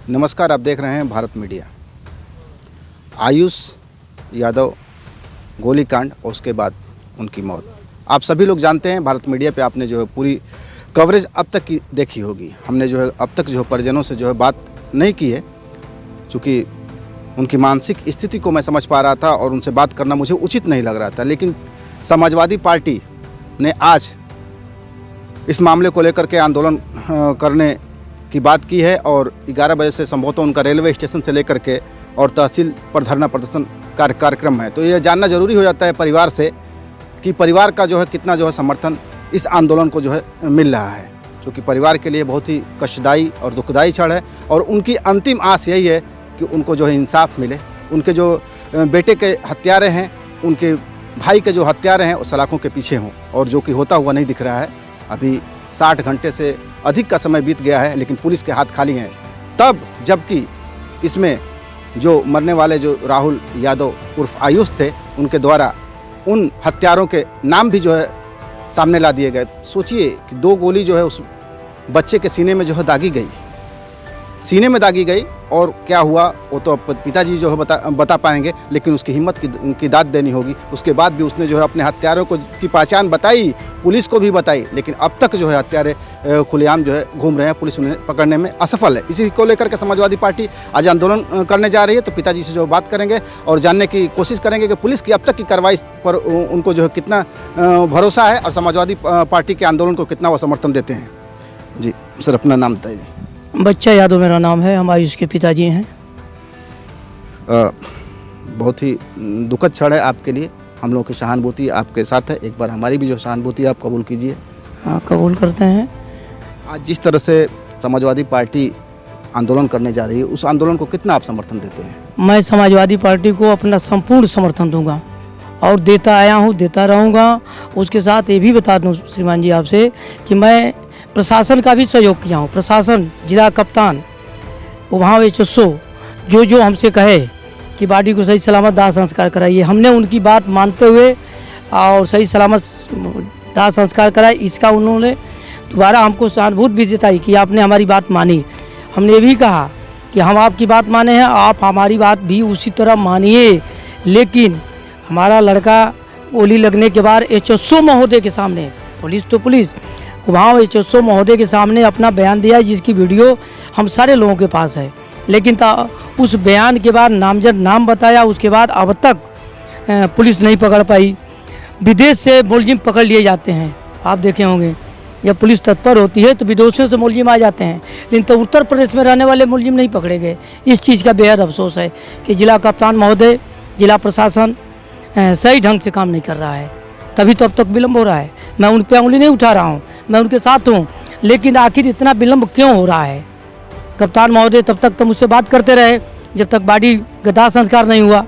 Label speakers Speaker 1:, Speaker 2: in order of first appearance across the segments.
Speaker 1: नमस्कार, आप देख रहे हैं भारत मीडिया। आयुष यादव गोलीकांड और उसके बाद उनकी मौत, आप सभी लोग जानते हैं। भारत मीडिया पे आपने जो है पूरी कवरेज अब तक की देखी होगी। हमने जो है अब तक जो है परिजनों से जो है बात नहीं की है, चूँकि उनकी मानसिक स्थिति को मैं समझ पा रहा था और उनसे बात करना मुझे उचित नहीं लग रहा था। लेकिन समाजवादी पार्टी ने आज इस मामले को लेकर के आंदोलन करने की बात की है और 11 बजे से संभवतः उनका रेलवे स्टेशन से लेकर के और तहसील पर धरना प्रदर्शन कार्यक्रम है। तो ये जानना जरूरी हो जाता है परिवार से कि परिवार का जो है कितना जो है समर्थन इस आंदोलन को जो है मिल रहा है, क्योंकि परिवार के लिए बहुत ही कष्टदायी और दुखदायी क्षण है। और उनकी अंतिम आस यही है कि उनको जो है इंसाफ मिले। उनके जो बेटे के हत्यारे हैं, उनके भाई के जो हत्यारे हैं वो सलाखों के पीछे हों, और जो कि होता हुआ नहीं दिख रहा है। अभी 60 घंटे से अधिक का समय बीत गया है, लेकिन पुलिस के हाथ खाली हैं। तब जबकि इसमें जो मरने वाले जो राहुल यादव उर्फ आयुष थे, उनके द्वारा उन हत्यारों के नाम भी जो है सामने ला दिए गए। सोचिए कि 2 गोली जो है उस बच्चे के सीने में जो है दागी गई, सीने में दागी गई। और क्या हुआ वो तो पिताजी जो है बता पाएंगे, लेकिन उसकी हिम्मत की दाद देनी होगी। उसके बाद भी उसने जो है अपने हत्यारों को की पहचान बताई, पुलिस को भी बताई, लेकिन अब तक जो है हत्यारे खुलेआम जो है घूम रहे हैं। पुलिस उन्हें पकड़ने में असफल है। इसी को लेकर के समाजवादी पार्टी आज आंदोलन करने जा रही है। तो पिताजी से जो बात करेंगे और जानने की कोशिश करेंगे कि पुलिस की अब तक की कार्रवाई पर उनको जो है कितना भरोसा है और समाजवादी पार्टी के आंदोलन को कितना वो समर्थन देते हैं। जी सर, अपना नाम बताइए।
Speaker 2: बच्चा यादव मेरा नाम है, हम आयुष के पिताजी हैं।
Speaker 1: बहुत ही दुखद क्षण है आपके लिए। हम लोगों की सहानुभूति आपके साथ है। एक बार हमारी भी जो सहानुभूति आप कबूल कीजिए।
Speaker 2: हाँ, कबूल करते हैं।
Speaker 1: आज जिस तरह से समाजवादी पार्टी आंदोलन करने जा रही है, उस आंदोलन को कितना आप समर्थन देते हैं?
Speaker 2: मैं समाजवादी पार्टी को अपना संपूर्ण समर्थन दूंगा और देता आया हूँ, देता रहूँगा। उसके साथ ये भी बता दूँ श्रीमान जी आपसे कि मैं प्रशासन का भी सहयोग किया हूँ। प्रशासन, जिला कप्तान, वहाँ HSO जो हमसे कहे कि बॉडी को सही सलामत दाह संस्कार कराइए, हमने उनकी बात मानते हुए और सही सलामत दाह संस्कार कराया। इसका उन्होंने दोबारा हमको सहानुभूति भी जताई कि आपने हमारी बात मानी। हमने ये भी कहा कि हम आपकी बात माने हैं, आप हमारी बात भी उसी तरह मानिए। लेकिन हमारा लड़का गोली लगने के बाद HSO महोदय के सामने, पुलिस तो पुलिस, वहाँ HSO महोदय के सामने अपना बयान दिया, जिसकी वीडियो हम सारे लोगों के पास है। लेकिन उस बयान के बाद नामजद नाम बताया, उसके बाद अब तक पुलिस नहीं पकड़ पाई। विदेश से मुलजिम पकड़ लिए जाते हैं, आप देखे होंगे। जब पुलिस तत्पर होती है तो विदेशों से मुलजिम आ जाते हैं, लेकिन तो उत्तर प्रदेश में रहने वाले मुलजिम नहीं पकड़े गए। इस चीज़ का बेहद अफसोस है कि जिला कप्तान महोदय, जिला प्रशासन सही ढंग से काम नहीं कर रहा है, तभी तो अब तक विलम्ब हो रहा है। मैं उन पर उंगली नहीं उठा रहा हूँ, मैं उनके साथ हूँ, लेकिन आखिर इतना विलम्ब क्यों हो रहा है? कप्तान महोदय तब तक तो मुझसे बात करते रहे जब तक बॉडी का दाह संस्कार नहीं हुआ,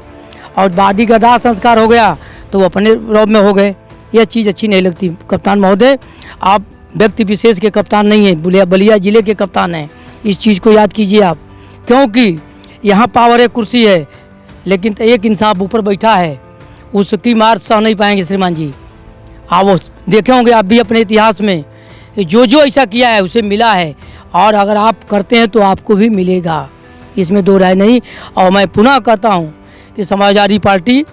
Speaker 2: और बॉडी का दाह संस्कार हो गया तो वो अपने रौब में हो गए। यह चीज़ अच्छी नहीं लगती। कप्तान महोदय, आप व्यक्ति विशेष के कप्तान नहीं हैं, बलिया जिले के कप्तान हैं। इस चीज़ को याद कीजिए आप, क्योंकि यहाँ पावर है, कुर्सी है, लेकिन एक इंसान ऊपर बैठा है, उसकी मार सह नहीं पाएंगे श्रीमान जी। आप वो देखे होंगे आप भी अपने इतिहास में, जो ऐसा किया है उसे मिला है, और अगर आप करते हैं तो आपको भी मिलेगा, इसमें दो राय नहीं। और मैं पुनः कहता हूँ कि समाजवादी पार्टी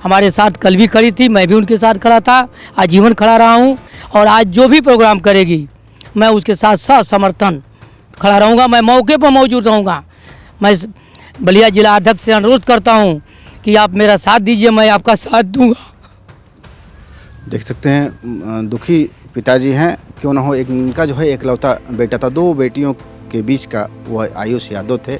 Speaker 2: हमारे साथ कल भी खड़ी थी, मैं भी उनके साथ खड़ा था, आजीवन खड़ा रहा हूँ, और आज जो भी प्रोग्राम करेगी मैं उसके साथ साथ समर्थन खड़ा रहूँगा। मैं मौके पर मौजूद रहूँगा। मैं बलिया जिला अध्यक्ष से अनुरोध करता हूँ कि आप मेरा साथ दीजिए, मैं आपका साथ दूंगा।
Speaker 1: देख सकते हैं दुखी पिताजी हैं, क्यों ना हो। एक इनका जो है एकलौता बेटा था, 2 बेटियों के बीच का वह आयुष यादव थे।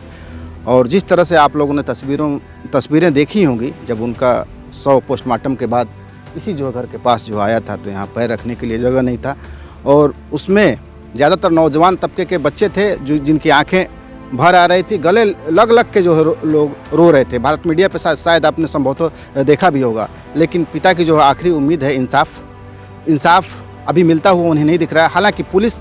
Speaker 1: और जिस तरह से आप लोगों ने तस्वीरें देखी होंगी, जब उनका 100 पोस्टमार्टम के बाद इसी जो घर के पास जो आया था, तो यहाँ पैर रखने के लिए जगह नहीं था, और उसमें ज़्यादातर नौजवान तबके के बच्चे थे जो जिनकी आंखें भर आ रही थी, गले लग के जो है लोग रो रहे थे। भारत मीडिया पे शायद आपने संभवतः देखा भी होगा। लेकिन पिता की जो आखिरी उम्मीद है इंसाफ अभी मिलता हुआ उन्हें नहीं दिख रहा है। हालांकि पुलिस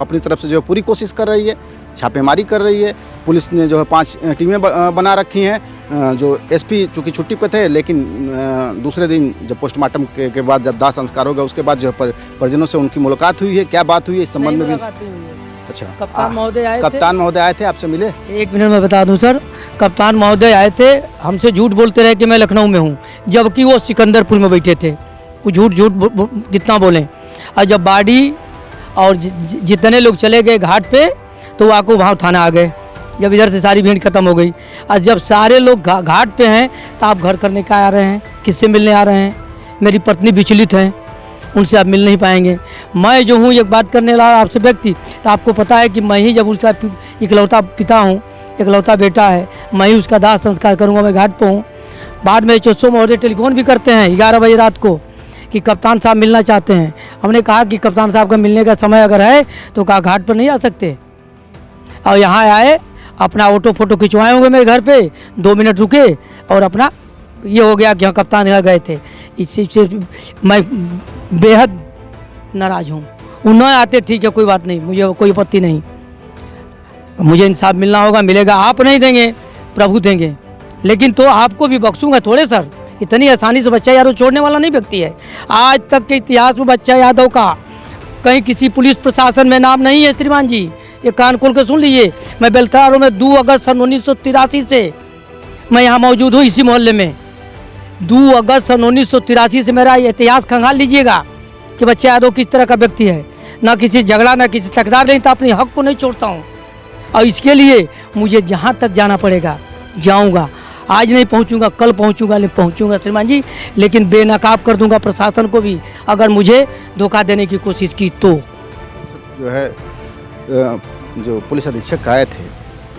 Speaker 1: अपनी तरफ से जो है पूरी कोशिश कर रही है, छापेमारी कर रही है। पुलिस ने जो है 5 टीमें बना रखी हैं। जो SP चूँकि छुट्टी पे थे, लेकिन दूसरे दिन जब पोस्टमार्टम के बाद जब दाह संस्कार हो गया, उसके बाद जो है परिजनों से उनकी मुलाकात हुई है। क्या बात हुई है इस संबंध में भी अच्छा,
Speaker 2: कप्तान महोदय आए थे।
Speaker 1: कप्तान महोदय आए थे, आपसे मिले?
Speaker 2: एक मिनट में बता दूं सर, कप्तान महोदय आए थे, हमसे झूठ बोलते रहे कि मैं लखनऊ में हूँ, जबकि वो सिकंदरपुर में बैठे थे। वो झूठ झूठ कितना बोलें। और जब बाड़ी और जितने लोग चले गए घाट पे, तो वो आको वहाँ थाना आ गए, जब इधर से सारी भीड़ खत्म हो गई। और जब सारे लोग घाट पे हैं, तो आप घर करने का आ रहे हैं, किससे मिलने आ रहे हैं? मेरी पत्नी विचलित हैं, उनसे आप मिल नहीं पाएंगे। मैं जो हूँ एक बात करने वाला आपसे व्यक्ति, तो आपको पता है कि मैं ही जब उसका इकलौता पिता हूँ, इकलौता बेटा है, मैं ही उसका दाह संस्कार करूँगा। मैं घाट पर हूँ। बाद में चौसो महोदय टेलीफोन भी करते हैं 11 बजे रात को कि कप्तान साहब मिलना चाहते हैं। हमने कहा कि कप्तान साहब का मिलने का समय अगर है तो कहा घाट पर नहीं आ सकते। और यहाँ आए, अपना ऑटो फोटो खिंचवाए होंगे मेरे घर पे, 2 मिनट रुके और अपना ये हो गया कि हाँ कप्तान यहाँ गए थे। इस चीज़ से मैं बेहद नाराज़ हूँ। उन्होंने आते ठीक है, कोई बात नहीं, मुझे कोई आपत्ति नहीं। मुझे इंसाफ मिलना होगा, मिलेगा। आप नहीं देंगे, प्रभु देंगे। लेकिन तो आपको भी बख्शूंगा थोड़े सर। इतनी आसानी से बच्चा यादव छोड़ने वाला नहीं व्यक्ति है। आज तक के इतिहास में बच्चा यादव का कहीं किसी पुलिस प्रशासन में नाम नहीं है श्रीमान जी। ये कान खोल के सुन लीजिए। मैं बेलतारों में 2 अगस्त सन 1983 से मैं यहाँ मौजूद हूँ, इसी मोहल्ले में। 2 अगस्त सन 1983 से मेरा इतिहास खंगाल लीजिएगा कि बच्चा यादव किस तरह का व्यक्ति है। ना किसी झगड़ा, ना किसी तकरार, नहीं था, अपने हक को नहीं छोड़ता हूँ। और इसके लिए मुझे जहाँ तक जाना पड़ेगा जाऊँगा। आज नहीं पहुँचूँगा, कल पहुँचूँगा, नहीं पहुँचूँगा श्रीमान जी, लेकिन बेनकाब कर दूँगा प्रशासन को भी, अगर मुझे धोखा देने की कोशिश की तो।
Speaker 1: जो है जो पुलिस अधीक्षक आए थे,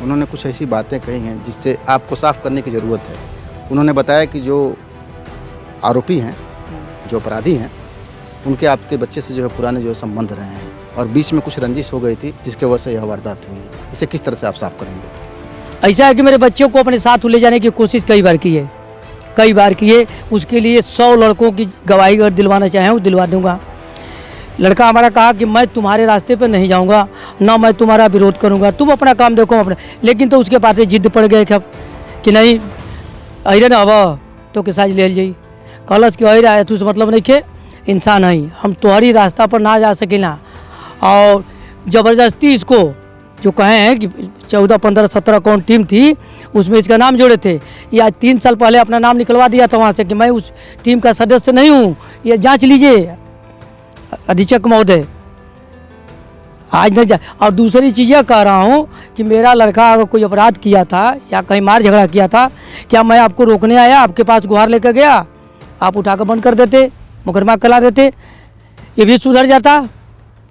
Speaker 1: उन्होंने कुछ ऐसी बातें कही हैं जिससे आपको साफ करने की ज़रूरत है। उन्होंने बताया कि जो आरोपी हैं, जो अपराधी हैं, उनके आपके बच्चे से जो है पुराने जो है संबंध रहे हैं और बीच में कुछ रंजिश हो गई थी, जिसके वजह से यह वारदात हुई है। इसे किस तरह से आप साफ करेंगे?
Speaker 2: ऐसा है कि मेरे बच्चों को अपने साथ ले जाने की कोशिश कई बार की है, कई बार की है। उसके लिए 100 लड़कों की गवाही अगर दिलवाना चाहें वो दिलवा दूंगा। लड़का हमारा कहा कि मैं तुम्हारे रास्ते पर नहीं जाऊंगा, ना मैं तुम्हारा विरोध करूंगा, तुम अपना काम देखो अपना। लेकिन तो उसके पास जिद पड़ गए कि नहीं अरे ना अब तो के साथ ले जाई। कहलस कि अरे आया तुझसे मतलब नहीं खे, इंसान है हम, तुम्हारी रास्ता पर ना जा सकेला। और ज़बरदस्ती इसको जो कहे हैं कि 14, 15, 17 कौन टीम थी, उसमें इसका नाम जोड़े थे। ये आज 3 साल पहले अपना नाम निकलवा दिया था वहाँ से कि मैं उस टीम का सदस्य नहीं हूँ। ये जांच लीजिए अधीक्षक महोदय, आज नहीं जा। और दूसरी चीज़ यह कह रहा हूँ कि मेरा लड़का अगर कोई अपराध किया था या कहीं मार झगड़ा किया था, क्या मैं आपको रोकने आया, आपके पास गुहार लेकर गया, आप उठाकर बंद कर देते, मुकदमा करा देते, ये भी सुधर जाता।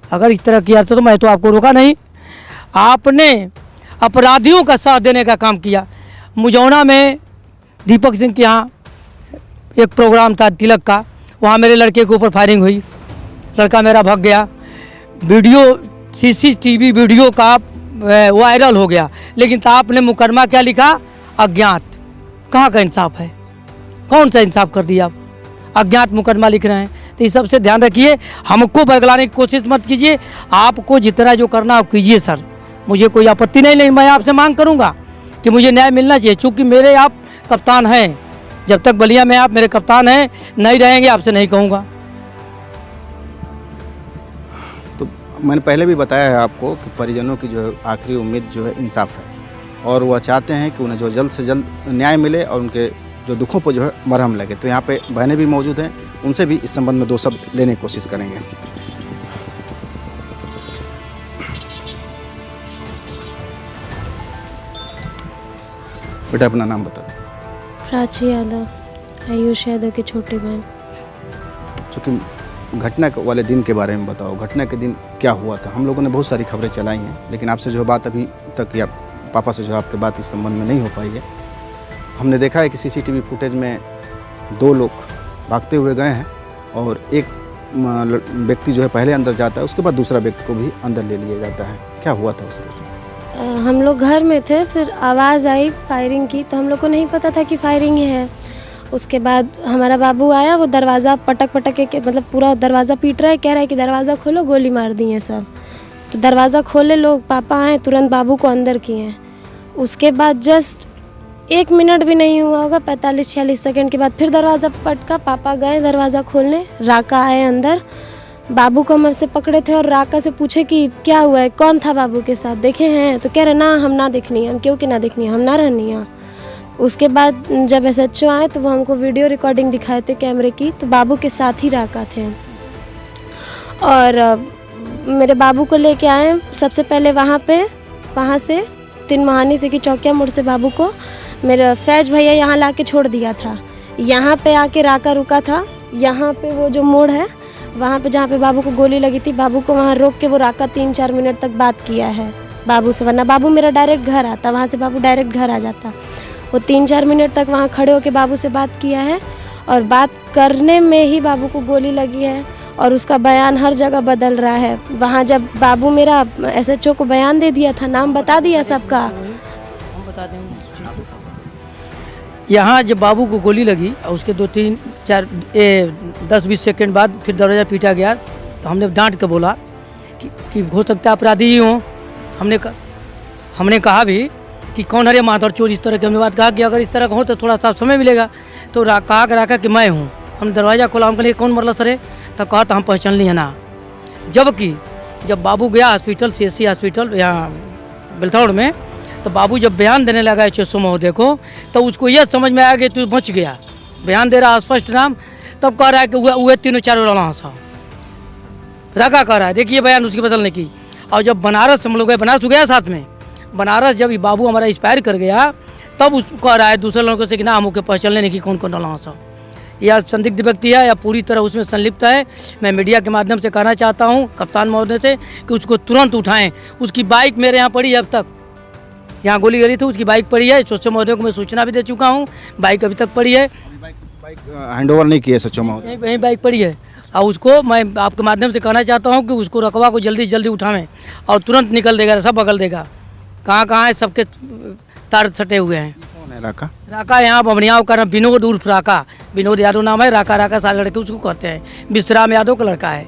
Speaker 2: अगर इस तरह किया तो मैं तो आपको रोका नहीं। आपने अपराधियों का साथ देने का काम किया। मुजौना में दीपक सिंह के यहाँ एक प्रोग्राम था तिलक का, वहाँ मेरे लड़के के ऊपर फायरिंग हुई, लड़का मेरा भाग गया। वीडियो CCTV वीडियो का वायरल हो गया, लेकिन तो आपने मुकदमा क्या लिखा, अज्ञात। कहाँ का इंसाफ है, कौन सा इंसाफ कर दिया आप, अज्ञात मुकदमा लिख रहे हैं। तो इस सबसे ध्यान रखिए, हमको बरगलाने की कोशिश मत कीजिए। आपको जितना जो करना आप कीजिए सर, मुझे कोई आपत्ति नहीं। मैं आपसे मांग करूंगा कि मुझे न्याय मिलना चाहिए, चूँकि मेरे आप कप्तान हैं। जब तक बलिया में आप मेरे कप्तान हैं, नहीं रहेंगे आपसे नहीं कहूँगा।
Speaker 1: तो मैंने पहले भी बताया है आपको कि परिजनों की जो है आखिरी उम्मीद जो है इंसाफ है, और वह चाहते हैं कि उन्हें जो जल्द से जल्द न्याय मिले और उनके जो दुखों पर जो है मरहम लगे। तो यहाँ पे बहनें भी मौजूद हैं, उनसे भी इस संबंध में 2 शब्द लेने की कोशिश करेंगे। बेटा अपना नाम बताओ।
Speaker 3: प्राची यादव, आयुष यादव की छोटी बहन।
Speaker 1: चूँकि घटना वाले दिन के बारे में बताओ, घटना के दिन क्या हुआ था? हम लोगों ने बहुत सारी खबरें चलाई हैं, लेकिन आपसे जो बात अभी तक या पापा से जो आपकी बात इस संबंध में नहीं हो पाई है। हमने देखा है कि CCTV फुटेज में 2 लोग भागते हुए गए हैं और एक व्यक्ति जो है पहले अंदर जाता है, उसके बाद दूसरा व्यक्ति को भी अंदर ले लिया जाता है। क्या हुआ था उस रोज?
Speaker 3: हम लोग घर में थे, फिर आवाज़ आई फायरिंग की, तो हम लोग को नहीं पता था कि फायरिंग है। उसके बाद हमारा बाबू आया, वो दरवाज़ा पटक के मतलब पूरा दरवाज़ा पीट रहा है, कह रहा है कि दरवाज़ा खोलो, गोली मार दी है सब। तो दरवाज़ा खोले लोग, पापा आए, तुरंत बाबू को अंदर किए। उसके बाद जस्ट 1 मिनट भी नहीं हुआ होगा, 45-46 सेकंड के बाद फिर दरवाज़ा पटका, पापा गए दरवाज़ा खोलने, राका आए अंदर, बाबू को हम ऐसे पकड़े थे और राका से पूछे कि क्या हुआ है, कौन था बाबू के साथ, देखे हैं? तो कह रहे ना हम ना देखनी है, हम क्यों कि ना देखनी है, हम ना रहनी है। उसके बाद जब SHO आए तो वो हमको वीडियो रिकॉर्डिंग दिखाए थे कैमरे की, तो बाबू के साथ ही राका थे। और मेरे बाबू को लेके आए सबसे पहले वहाँ से 3 महानी से कि चौकिया मोड़ से बाबू को मेरा फैज भैया यहाँ ला के छोड़ दिया था। यहाँ पे आके राका रुका था, यहाँ पे वो जो मोड़ है वहाँ पे जहाँ पे बाबू को गोली लगी थी, बाबू को वहाँ रोक के वो राका 3-4 मिनट तक बात किया है बाबू से, वरना बाबू मेरा डायरेक्ट घर आता, वहाँ से बाबू डायरेक्ट घर आ जाता। वो 3-4 मिनट तक वहाँ खड़े होकर बाबू से बात किया है और बात करने में ही बाबू को गोली लगी है और उसका बयान हर जगह बदल रहा है। वहाँ जब बाबू मेरा SHO को बयान दे दिया था, नाम बता दिया सबका।
Speaker 2: हम बता दें यहाँ जब बाबू को गोली लगी और उसके 10-20 सेकंड बाद फिर दरवाज़ा पीटा गया, तो हमने डांट के बोला कि हो सकता है अपराधी ही हों। हमने कहा भी कि कौन हरे माधर चोर, इस तरह की हमने बात कहा कि अगर इस तरह का हो तो थोड़ा सा समय मिलेगा। तो कहा कि मैं हूँ। हम दरवाज़ा खोला, हम कहे कौन मरला सरे, तो कहा तो हम पहचान लिए ना। जबकि जब बाबू गया हॉस्पिटल, CSC हॉस्पिटल यहाँ बिलथौड़ में, तो बाबू जब बयान देने लगा SHO महोदय को, तो उसको यह समझ में आया कि तू बच गया। बयान दे रहा स्पष्ट नाम, तब कह रहा है कि वह 3-4 वाला हंसा राका कह रहा है। देखिए बयान उसकी बदलने की। और जब बनारस हम लोग गए, बनारस गया साथ में, बनारस जब बाबू हमारा एक्सपायर कर गया, तब उसको कह रहा है दूसरे लोगों से कि ना हम ओके पहचान लेने की कौन कौन डाला हंसा, या संदिग्ध व्यक्ति है या पूरी तरह उसमें संलिप्त है। मैं मीडिया के माध्यम से कहना चाहता हूं कप्तान महोदय से कि उसको तुरंत उठाएं। उसकी बाइक मेरे यहाँ पड़ी है, अब तक यहाँ गोली गली थी उसकी बाइक पड़ी है। SHO महोदय को मैं सूचना भी दे चुका हूँ, बाइक अभी तक पड़ी है।
Speaker 1: बाइक हैंड ओवर नहीं किया SHO महोदय,
Speaker 2: यहीं बाइक पड़ी है। और उसको मैं आपके माध्यम से कहना चाहता हूँ कि उसको रकबा को जल्दी से जल्दी उठाएं और तुरंत निकल देगा, सब बगल देगा। कहाँ है, सबके तार सटे हुए हैं।
Speaker 1: कौन है राका?
Speaker 2: राका यहाँ बमनियाव का नाम विनोद उर्फ राका, विनोद यादव नाम है। राका सारे लड़के उसको कहते हैं, विश्राम यादव का लड़का है।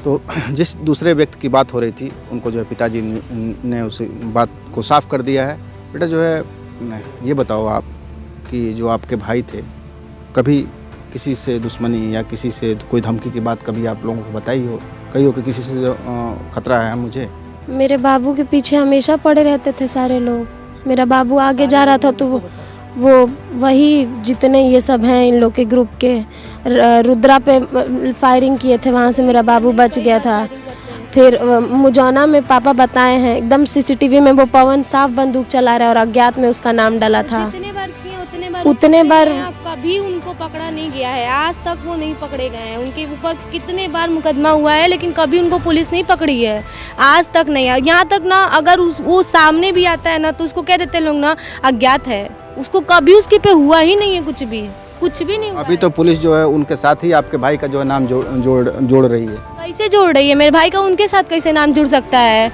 Speaker 1: तो जिस दूसरे व्यक्ति की बात हो रही थी, उनको जो है पिताजी ने उस बात को साफ कर दिया है। बेटा जो है ये बताओ आप कि जो आपके भाई थे, कभी किसी से दुश्मनी या किसी से कोई धमकी की बात कभी आप लोगों को बताई हो, कही हो कि किसी से खतरा है मुझे?
Speaker 3: मेरे बाबू के पीछे हमेशा पड़े रहते थे सारे लोग। मेरा बाबू आगे जा रहा था तो वो वही जितने ये सब हैं इन लोग के ग्रुप के, रुद्रा पे फायरिंग किए थे, वहाँ से मेरा बाबू बच गया था। फिर मुजौना में पापा बताए हैं एकदम CCTV में वो पवन साफ बंदूक चला रहा है और अज्ञात में उसका नाम डला था।
Speaker 4: जितने बार किए
Speaker 3: उतने बार
Speaker 4: कभी उनको पकड़ा नहीं गया है, आज तक वो नहीं पकड़े गए हैं। उनके ऊपर कितने बार मुकदमा हुआ है लेकिन कभी उनको पुलिस नहीं पकड़ी है, आज तक नहीं है। यहाँ तक ना अगर वो सामने भी आता है ना तो उसको कह देते लोग ना अज्ञात है, उसको कभी उसके पे हुआ ही नहीं है, कुछ भी नहीं हुआ।
Speaker 1: अभी तो पुलिस जो है उनके साथ ही आपके भाई का जो है नाम जोड़ रही है।
Speaker 4: कैसे जोड़ रही है? मेरे भाई का उनके साथ कैसे नाम जुड़ सकता है?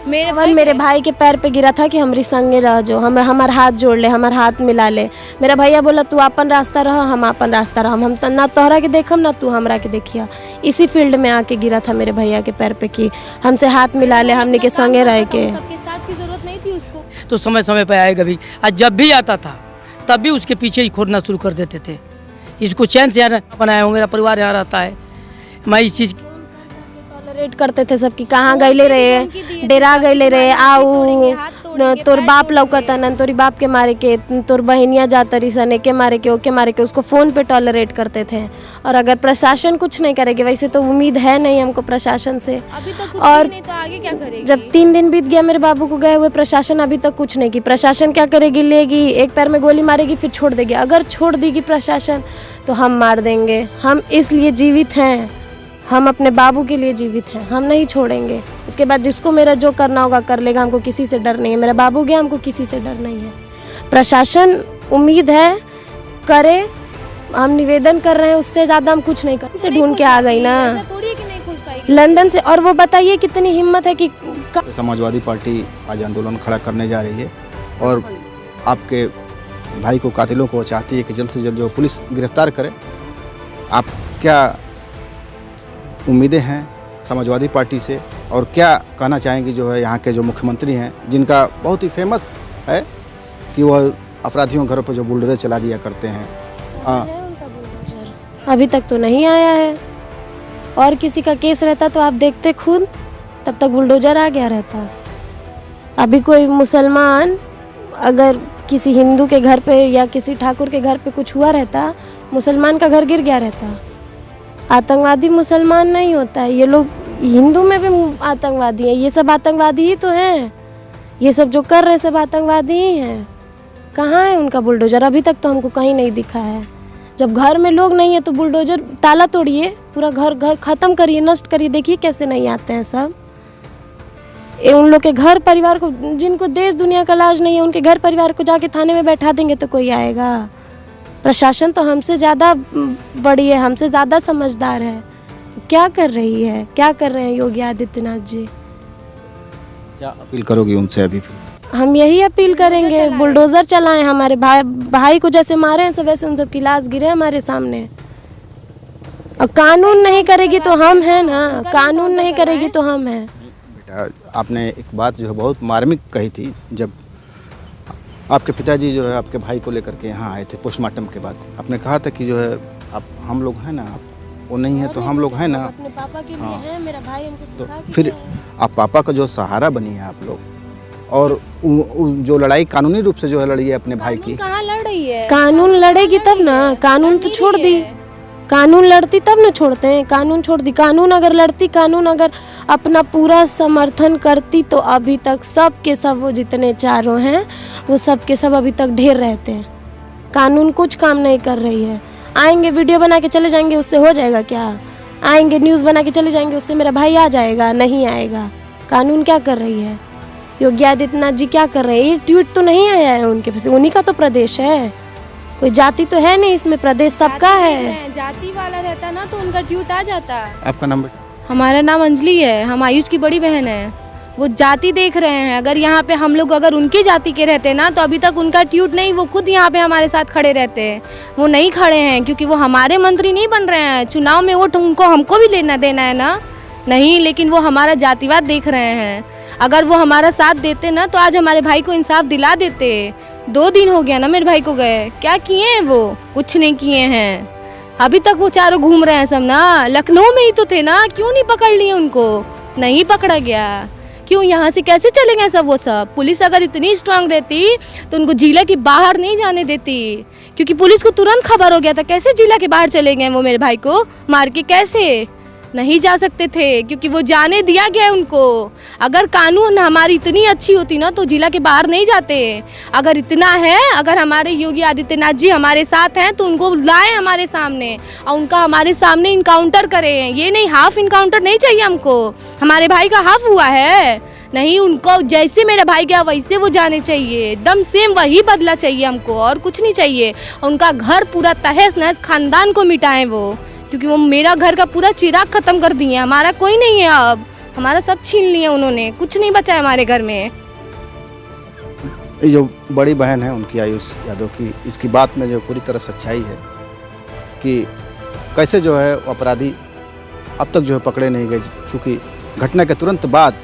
Speaker 3: मेरे भाई के पैर पे गिरा था कि हमारी संगे रह, जो हमार हाथ जोड़ ले, हमार हाथ मिला ले। मेरा भैया बोला तू अपन रास्ता रह, हम अपन रास्ता रह, हम ना तोहरा के देखम ना तू हमरा के देखिया। इसी फील्ड में आके गिरा था मेरे भैया के पैर पे कि हमसे हाथ मिला ले, हमने के संगे रह के।
Speaker 4: सबके साथ की जरूरत नहीं थी उसको।
Speaker 2: तो समय पे आएगा भी, आज जब भी आता था तब भी उसके पीछे ही खोदना शुरू कर देते थे। इसको चैन से यहाँ बनाया हूँ, मेरा परिवार यहाँ रहता है, मैं इस चीज़
Speaker 3: टॉलरेट करते थे सबकी। कहाँ गईले रहे, डेरा गईले रहे, आऊ तोर बाप लौकतन, तोरी बाप के मारे के, तोर बहनिया जातरी सने के मारे के, ओके मारे के, उसको फ़ोन पे टॉलरेट करते थे। और अगर प्रशासन कुछ नहीं करेगी, वैसे तो उम्मीद है नहीं हमको प्रशासन से।
Speaker 4: अभी तक कुछ
Speaker 3: और
Speaker 4: नहीं तो आगे क्या करेगी?
Speaker 3: जब 3 दिन बीत गया मेरे बाबू को गए हुए, प्रशासन अभी तक कुछ नहीं की। प्रशासन क्या करेगी, लेगी एक पैर में गोली मारेगी फिर छोड़ देगी। अगर छोड़ देगी प्रशासन तो हम मार देंगे। हम इसलिए जीवित हैं, हम अपने बाबू के लिए जीवित हैं, हम नहीं छोड़ेंगे। उसके बाद जिसको मेरा जो करना होगा कर लेगा, हमको किसी से डर नहीं है। मेरा बाबू गया, हमको किसी से डर नहीं है। प्रशासन उम्मीद है करे, हम निवेदन कर रहे हैं, उससे ज़्यादा हम कुछ नहीं कर से ढूंढ के आ गई ना
Speaker 4: थोड़ी कि नहीं खोज पाएगी
Speaker 3: लंदन से। और वो बताइए कितनी हिम्मत है कि
Speaker 1: समाजवादी पार्टी आज आंदोलन खड़ा करने जा रही है और आपके भाई को, कातिलों को चाहती है कि जल्द से जल्द जो पुलिस गिरफ्तार करे। आप क्या उम्मीदें हैं समाजवादी पार्टी से और क्या कहना चाहेंगे जो है यहाँ के जो मुख्यमंत्री हैं, जिनका बहुत ही फेमस है कि वह अपराधियों घरों पर जो बुलडोजर चला दिया करते हैं?
Speaker 3: अभी तक तो नहीं आया है। और किसी का केस रहता तो आप देखते खुद, तब तक बुलडोजर आ गया रहता। अभी कोई मुसलमान अगर किसी हिंदू के घर पे या किसी ठाकुर के घर पे कुछ हुआ रहता, मुसलमान का घर गिर गया रहता। आतंकवादी मुसलमान नहीं होता है, ये लोग हिंदू में भी आतंकवादी हैं। ये सब आतंकवादी ही तो हैं, ये सब जो कर रहे हैं सब आतंकवादी ही हैं। कहाँ है उनका बुलडोजर? अभी तक तो हमको कहीं नहीं दिखा है। जब घर में लोग नहीं है तो बुलडोजर ताला तोड़िए, पूरा घर ख़त्म करिए, नष्ट करिए, देखिए कैसे नहीं आते हैं सब। उन लोग के घर परिवार को, जिनको देश दुनिया का लाज नहीं है, उनके घर परिवार को जाके थाने में बैठा देंगे तो कोई आएगा? प्रशासन तो हमसे ज़्यादा बड़ी है, हमसे ज़्यादा समझदार है। तो क्या कर रही है, क्या कर रहे हैं योगी आदित्यनाथ जी?
Speaker 1: क्या अपील करोगी उनसे अभी फिर?
Speaker 3: हम यही अपील करेंगे, बुलडोज़र चलाएं। हमारे भाई को जैसे मारे हैं सब वैसे उन सब की लाश गिरे हमारे सामने। और कानून नहीं करेगी तो हम हैं ना, कानून नहीं करेगी तो हम हैं।
Speaker 1: बेटा, आपने एक बात जो है बहुत मार्मिक कही थी, जब आपके पिताजी जो है आपके भाई को लेकर के यहाँ आए थे पोस्टमार्टम के बाद। आपने कहा था कि जो है आप हम लोग हैं ना, आप वो नहीं है तो हम लोग हैं ना,
Speaker 3: अपने पापा के लिए हैं, मेरा भाई हमको
Speaker 1: तो
Speaker 3: सिखा के
Speaker 1: फिर
Speaker 3: गया है।
Speaker 1: आप पापा का जो सहारा बनी है आप लोग, और जो लड़ाई कानूनी रूप से जो है लड़ी है अपने भाई की।
Speaker 4: कहाँ लड़ रही है?
Speaker 3: कानून लड़ेगी तब ना, कानून तो छोड़ दी, कानून लड़ती तब ना छोड़ते हैं। कानून छोड़ दी, कानून अगर लड़ती, कानून अगर अपना पूरा समर्थन करती तो अभी तक सब के सब वो जितने चारों हैं वो सब के सब अभी तक ढेर रहते हैं। कानून कुछ काम नहीं कर रही है। आएंगे वीडियो बना के चले जाएंगे, उससे हो जाएगा क्या? आएंगे न्यूज़ बना के चले जाएंगे, उससे मेरा भाई आ जाएगा? नहीं आएगा। कानून क्या कर रही है? योगी आदित्यनाथ जी क्या कर रहे हैं? एक ट्वीट तो नहीं आया है उनके पास, उन्हीं का तो प्रदेश है, कोई जाति तो है नहीं इसमें, प्रदेश सबका है।
Speaker 4: जाति वाला रहता ना तो उनका ट्यूट आ जाता।
Speaker 1: आपका नाम बेटा?
Speaker 4: हमारा नाम अंजलि है, हम आयुष की बड़ी बहन है। वो जाति देख रहे हैं, अगर यहाँ पे हम लोग अगर उनकी जाति के रहते ना तो अभी तक उनका ट्यूट नहीं, वो खुद यहाँ पे हमारे साथ खड़े रहते। वो नहीं खड़े हैं क्योंकि वो हमारे मंत्री नहीं बन रहे हैं। चुनाव में वोट उनको हमको भी लेना देना है ना, नहीं, लेकिन वो हमारा जातिवाद देख रहे हैं। अगर वो हमारा साथ देते ना तो आज हमारे भाई को इंसाफ दिला देते। 2 दिन हो गया ना मेरे भाई को गए, क्या किए हैं वो? कुछ नहीं किए हैं। अभी तक वो चारों घूम रहे हैं सब ना, लखनऊ में ही तो थे ना, क्यों नहीं पकड़ लिए उनको? नहीं पकड़ा गया, क्यों? यहाँ से कैसे चले गए सब वो सब? पुलिस अगर इतनी स्ट्रांग रहती तो उनको जिला के बाहर नहीं जाने देती, क्योंकि पुलिस को तुरंत खबर हो गया था। कैसे जिला के बाहर चले गए वो मेरे भाई को मार के? कैसे नहीं जा सकते थे, क्योंकि वो जाने दिया गया है उनको। अगर कानून हमारी इतनी अच्छी होती ना तो जिला के बाहर नहीं जाते। अगर इतना है, अगर हमारे योगी आदित्यनाथ जी हमारे साथ हैं तो उनको लाएं हमारे सामने और उनका हमारे सामने इनकाउंटर करें। ये नहीं, हाफ इनकाउंटर नहीं चाहिए हमको। हमारे भाई का हाफ हुआ है नहीं, उनको जैसे मेरा भाई गया वैसे वो जाने चाहिए, एकदम सेम वही बदला चाहिए हमको, और कुछ नहीं चाहिए। उनका घर पूरा तहस नहस, खानदान को मिटाएं वो, क्योंकि वो मेरा घर का पूरा चिराग खत्म कर दिए। हमारा कोई नहीं है अब, हमारा सब छीन लिया उन्होंने, कुछ नहीं बचा है हमारे घर में।
Speaker 1: ये जो बड़ी बहन है उनकी आयुष यादव की, इसकी बात में जो पूरी तरह सच्चाई है कि कैसे जो है अपराधी अब तक जो है पकड़े नहीं गए। चूँकि घटना के तुरंत बाद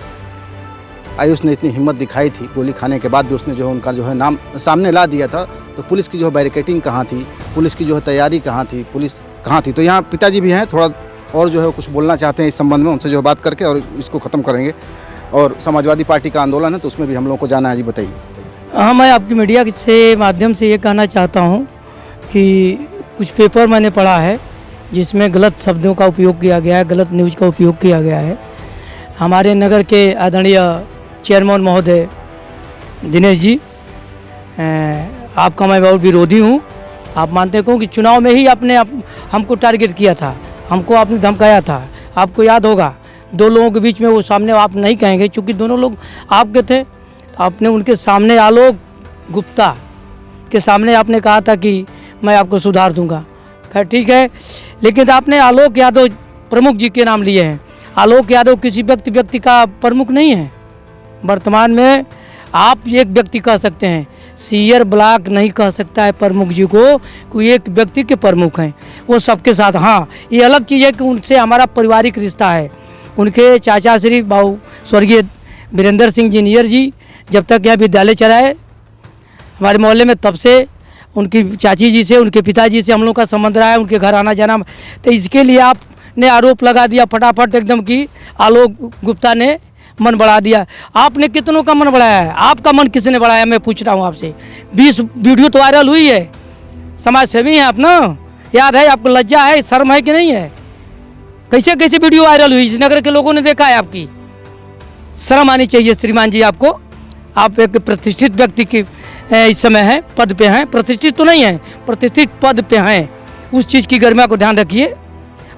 Speaker 1: आयुष ने इतनी हिम्मत दिखाई थी, गोली खाने के बाद भी उसने जो है उनका जो है नाम सामने ला दिया था, तो पुलिस की जो है बैरिकेटिंग कहाँ थी, पुलिस की जो है तैयारी कहाँ थी, पुलिस कहाँ थी? तो यहाँ पिताजी भी हैं, थोड़ा और जो है कुछ बोलना चाहते हैं इस संबंध में, उनसे जो बात करके और इसको ख़त्म करेंगे। और समाजवादी पार्टी का आंदोलन है तो उसमें भी हम लोगों को जाना है। जी बताइए।
Speaker 2: हाँ, मैं आपकी मीडिया से माध्यम से ये कहना चाहता हूँ कि कुछ पेपर मैंने पढ़ा है जिसमें गलत शब्दों का उपयोग किया गया है, गलत न्यूज़ का उपयोग किया गया है। हमारे नगर के आदरणीय चेयरमैन महोदय दिनेश जी, आपका मैं बहुत विरोधी हूँ। आप मानते हो कि चुनाव में ही आपने हमको टारगेट किया था, हमको आपने धमकाया था। आपको याद होगा, 2 लोगों के बीच में वो सामने आप नहीं कहेंगे क्योंकि दोनों लोग आपके थे, आपने उनके सामने आलोक गुप्ता के सामने आपने कहा था कि मैं आपको सुधार दूंगा। खैर ठीक है, लेकिन आपने आलोक यादव प्रमुख जी के नाम लिए हैं। आलोक यादव किसी व्यक्ति का प्रमुख नहीं है। वर्तमान में आप एक व्यक्ति कह सकते हैं, सीयर ब्लॉक नहीं कह सकता है प्रमुख जी को, कोई एक व्यक्ति के प्रमुख हैं, वो सबके साथ। हाँ, ये अलग चीज़ है कि उनसे हमारा पारिवारिक रिश्ता है। उनके चाचा श्री बाबू स्वर्गीय वीरेंद्र सिंह इंजीनियर जी जब तक यहाँ विद्यालय चलाए हमारे मोहल्ले में, तब से उनकी चाची जी से, उनके पिताजी से हम लोग का संबंध रहा है, उनके घर आना जाना। तो इसके लिए आपने आरोप लगा दिया फटाफट एकदम कि आलोक गुप्ता ने मन बढ़ा दिया। आपने कितनों का मन बढ़ाया है? आपका मन किसने बढ़ाया? मैं पूछ रहा हूँ आपसे। 20 वीडियो तो वायरल हुई है, समाज सेवी हैं आप ना, याद है आपको? लज्जा है, शर्म है कि नहीं है? कैसे कैसे वीडियो वायरल हुई, इस नगर के लोगों ने देखा है। आपकी शर्म आनी चाहिए श्रीमान जी आपको। आप एक प्रतिष्ठित व्यक्ति की इस समय हैं, पद पे हैं, प्रतिष्ठित तो नहीं है, प्रतिष्ठित पद पे हैं। उस चीज़ की गरिमा को ध्यान रखिए।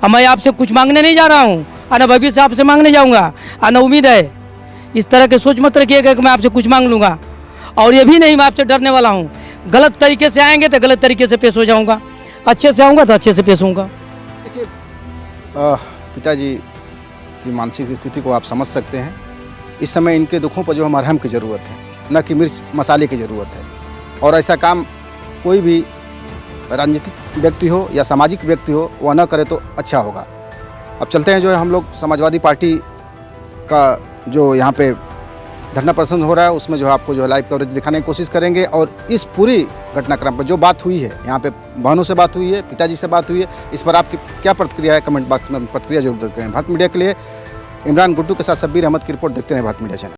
Speaker 2: अब मैं आपसे कुछ मांगने नहीं जा रहा हूँ, आना भविष्य आपसे मांगने जाऊँगा, आना उम्मीद है। इस तरह के सोच मत रखिएगा कि मैं आपसे कुछ मांग लूँगा, और ये भी नहीं मैं आपसे डरने वाला हूँ। गलत तरीके से आएंगे तो गलत तरीके से पेश हो जाऊँगा, अच्छे से आऊँगा तो अच्छे से पेश होऊंगा।
Speaker 1: देखिए, पिताजी की मानसिक स्थिति को आप समझ सकते हैं। इस समय इनके दुखों पर जो है मरहम की ज़रूरत है, न कि मिर्च मसाले की ज़रूरत है। और ऐसा काम कोई भी राजनीतिक व्यक्ति हो या सामाजिक व्यक्ति हो वह न करे तो अच्छा होगा। अब चलते हैं जो है हम लोग समाजवादी पार्टी का जो यहाँ पे धरना प्रदर्शन हो रहा है उसमें जो है आपको जो है लाइव कवरेज दिखाने की कोशिश करेंगे। और इस पूरी घटनाक्रम पर जो बात हुई है, यहाँ पे बहनों से बात हुई है, पिताजी से बात हुई है, इस पर आपकी क्या प्रतिक्रिया है? कमेंट बॉक्स में प्रतिक्रिया जरूर दर्ज करें। भारत मीडिया के लिए इमरान गुड्डू के साथ शब्बीर अहमद की रिपोर्ट। देखते रहे भारत मीडिया चैनल।